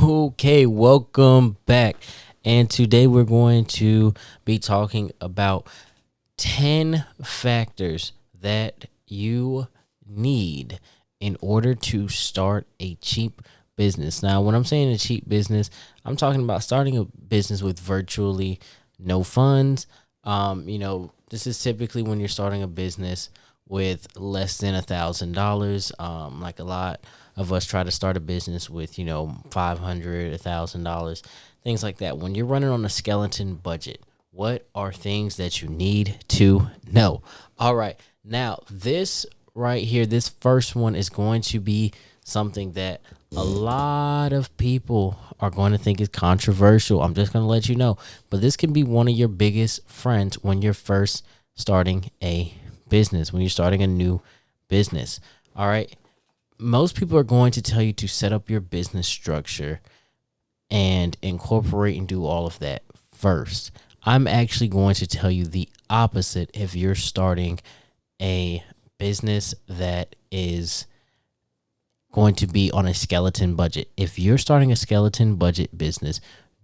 Okay, welcome back. And today we're going to be talking about 10 factors that you need in order to start a cheap business. Now, when I'm saying a cheap business, I'm talking about starting a business with virtually no funds. This is typically when you're starting a business with less than $1,000. Like a lot of us try to start a business with, $500, $1,000, things like that. When you're running on a skeleton budget, what are things that you need to know? All right. Now, this right here, this first one is going to be something that a lot of people are going to think is controversial. I'm just going to let you know. But this can be one of your biggest friends when you're first starting a business, when you're starting a new business. All right. Most people are going to tell you to set up your business structure and incorporate and do all of that first. I'm actually going to tell you the opposite if you're starting a business that is going to be on a skeleton budget. If you're starting a skeleton budget business,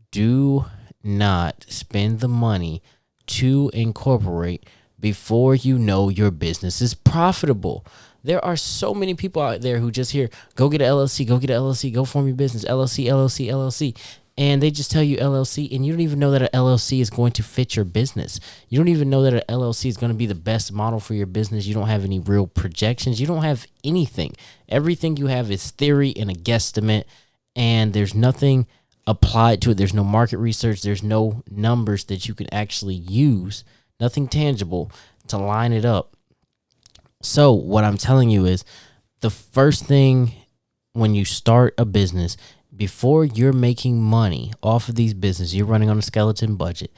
do not spend the money to incorporate before you know your business is profitable. There are so many people out there who just hear, go get an LLC, go get an LLC, go form your business, LLC, LLC, LLC. And they just tell you LLC, and you don't even know that an LLC is going to fit your business. You don't even know that an LLC is going to be the best model for your business. You don't have any real projections. You don't have anything. Everything you have is theory and a guesstimate, and there's nothing applied to it. There's no market research. There's no numbers that you can actually use, nothing tangible to line it up. So what I'm telling you is the first thing when you start a business, before you're making money off of these businesses, you're running on a skeleton budget,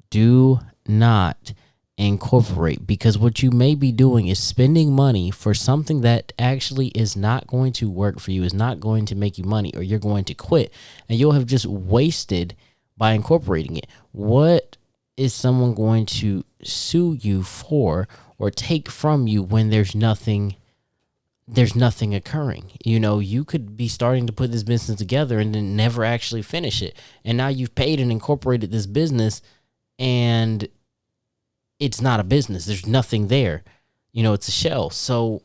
do not incorporate, because what you may be doing is spending money for something that actually is not going to work for you, is not going to make you money, or you're going to quit, and you'll have just wasted by incorporating it. What is someone going to sue you for or take from you when there's nothing occurring? You could be starting to put this business together and then never actually finish it. And now you've paid and incorporated this business and it's not a business. There's nothing there. It's a shell. So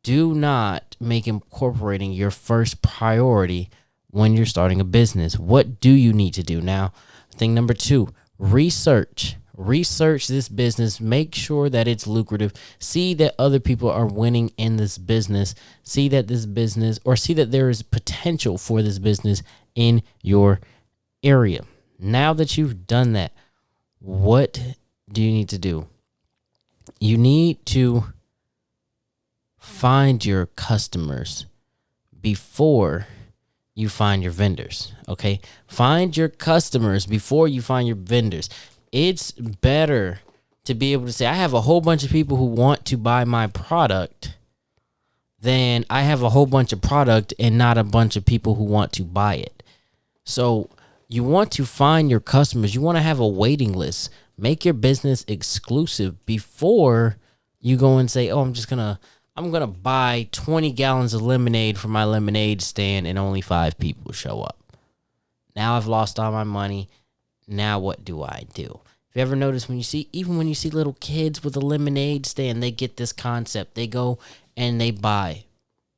do not make incorporating your first priority when you're starting a business. What do you need to do? Now, thing number 2, research this business. Make sure that it's lucrative. See that other people are winning in this business. See that there is potential for this business in your area. Now that you've done that, what do you need to do? You need to find your customers before you find your vendors. Okay? Find your customers before you find your vendors. It's better to be able to say, I have a whole bunch of people who want to buy my product than I have a whole bunch of product and not a bunch of people who want to buy it. So you want to find your customers. You want to have a waiting list. Make your business exclusive before you go and say, I'm going to buy 20 gallons of lemonade for my lemonade stand and only 5 people show up. Now I've lost all my money. Now what do I do? Have you ever noticed when you see little kids with a lemonade stand, they get this concept. They go and they buy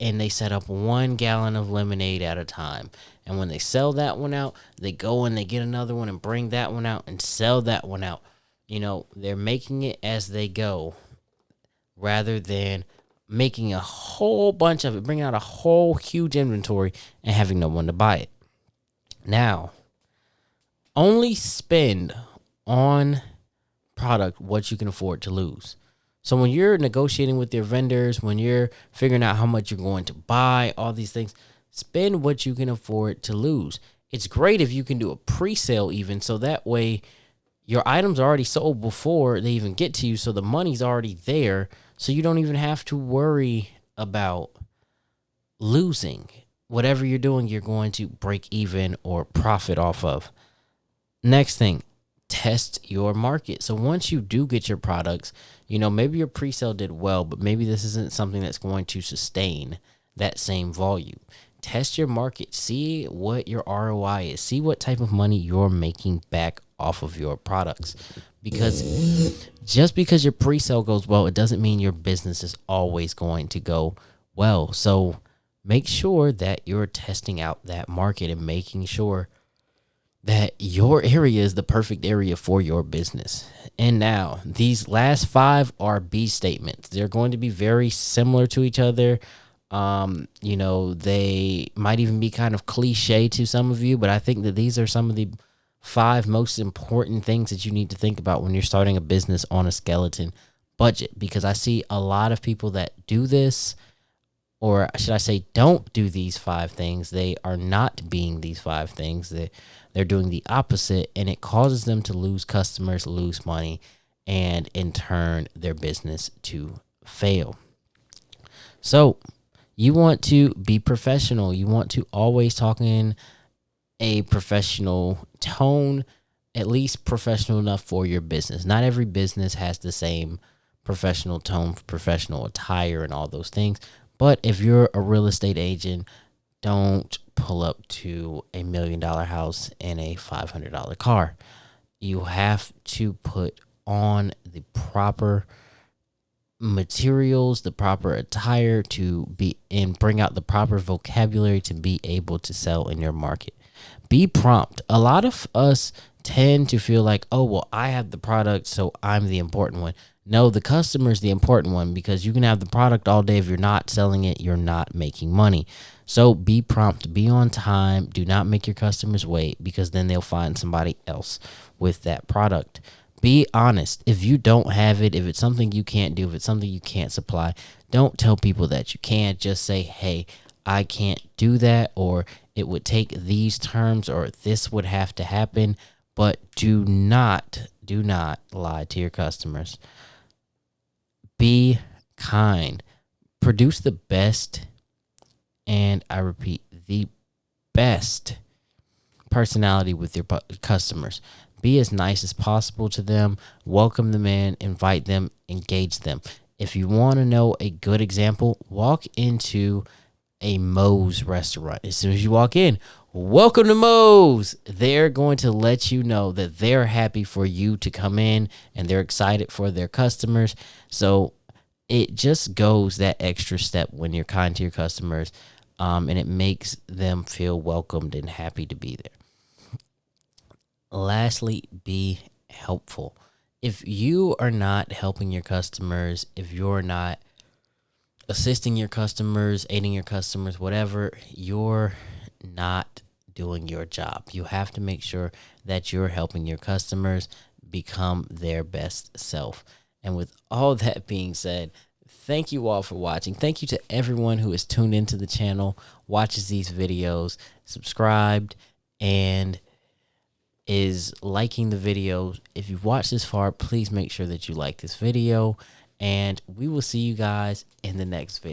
and they set up 1 gallon of lemonade at a time. And when they sell that one out, they go and they get another one and bring that one out and sell that one out. They're making it as they go rather than making a whole bunch of it, bringing out a whole huge inventory and having no one to buy it. Now, only spend on product what you can afford to lose. So when you're negotiating with your vendors, when you're figuring out how much you're going to buy, all these things, spend what you can afford to lose. It's great if you can do a pre-sale even, so that way your items are already sold before they even get to you, so the money's already there, so you don't even have to worry about losing. Whatever you're doing, you're going to break even or profit off of. Next thing, test your market. So once you do get your products, maybe your pre-sale did well, but maybe this isn't something that's going to sustain that same volume. test your market, see what your ROI is, see what type of money you're making back off of your products. Because just because your pre-sale goes well, it doesn't mean your business is always going to go well. So make sure that you're testing out that market and making sure that your area is the perfect area for your business. And now these last 5 are B statements. They're going to be very similar to each other. They might even be kind of cliche to some of you, but I think that these are some of the 5 most important things that you need to think about when you're starting a business on a skeleton budget, because I see a lot of people that do this, or should I say don't do these 5 things. They are not being these 5 things. They're doing the opposite, and it causes them to lose customers, lose money, and in turn their business to fail. So you want to be professional. You want to always talk in a professional tone, at least professional enough for your business. Not every business has the same professional tone, professional attire, and all those things. But if you're a real estate agent, don't pull up to $1 million house in a $500 car. You have to put on the proper materials, the proper attire to be and bring out the proper vocabulary to be able to sell in your market. Be prompt. A lot of us tend to feel like, oh, well, I have the product, so I'm the important one. No, the customer is the important one, because you can have the product all day. If you're not selling it, you're not making money. So be prompt, be on time. Do not make your customers wait, because then they'll find somebody else with that product. Be honest. If you don't have it, if it's something you can't do, if it's something you can't supply, don't tell people that you can't. Just say, hey, I can't do that, or it would take these terms, or this would have to happen. But do not lie to your customers. Be kind. Produce the best, and I repeat, the best personality with your customers. Be as nice as possible to them. Welcome them in, invite them, engage them. If you want to know a good example, walk into a Moe's restaurant. As soon as you walk in, welcome to Moe's. They're going to let you know that they're happy for you to come in, and they're excited for their customers. So it just goes that extra step when you're kind to your customers, and it makes them feel welcomed and happy to be there. Lastly, be helpful. If you are not helping your customers, if you're not assisting your customers, aiding your customers, whatever, you're not doing your job. You have to make sure that you're helping your customers become their best self. And with all that being said, thank you all for watching. Thank you to everyone who is tuned into the channel, watches these videos, subscribed, and is liking the video. If you've watched this far, please make sure that you like this video, and we will see you guys in the next video.